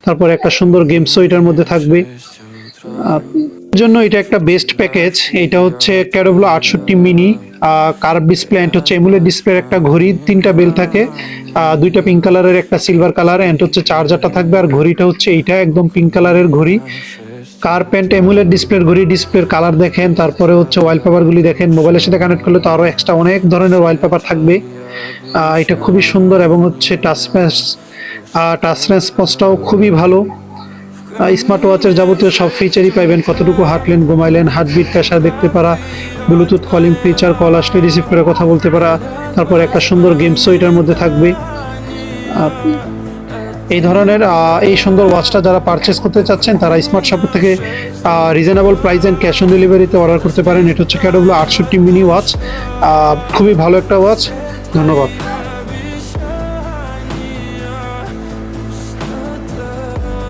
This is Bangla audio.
তারপরে একটা সুন্দর গেমসও এটার মধ্যে থাকবে। জন্য এটা একটা বেস্ট প্যাকেজ। এটা হচ্ছে ক্যাডোব্লো 68 মিনি কার্ভ ডিসপ্লে এন্ড হচ্ছে এমুলেট ডিসপ্লের একটা ঘড়ি, 3টা বেল থাকে, 2টা পিঙ্ক কালারের, একটা সিলভার কালার, এন্ড হচ্ছে চার্জারটা থাকবে। আর ঘড়িটা হচ্ছে এইটা একদম পিঙ্ক কালারের ঘড়ি, কার্ভ এন্ড এমুলেট ডিসপ্লের ঘড়ি। ডিসপ্লের কালার দেখেন, তারপরে হচ্ছে ওয়ালপেপারগুলি দেখেন। মোবাইলের সাথে কানেক্ট করলে তো আরো এক্সট্রা অনেক ধরনের ওয়ালপেপার থাকবে। এটা খুবই সুন্দর এবং হচ্ছে টাচ রেসপন্সটাও খুবই ভালো। স্মার্ট ওয়াচের যাবতীয় সব ফিচারই পাইবেন। কতটুকু হাঁটলেন, ঘুমাইলেন, হার্টবিট, প্রেসার দেখতে পারা, ব্লুটুথ কলিং ফিচার, কল আসলে রিসিভ করে কথা বলতে পারা, তারপর একটা সুন্দর গেমসও এটার মধ্যে থাকবে। এই ধরনের এই সুন্দর ওয়াচটা যারা পারচেস করতে চাচ্ছেন তারা স্মার্ট শপ থেকে reasonable price and cash on ডেলিভারিতে অর্ডার করতে পারেন। এটা হচ্ছে ক্যাডোব্লো 68 মিনি ওয়াচ, খুবই ভালো একটা ওয়াচ। ধন্যবাদ।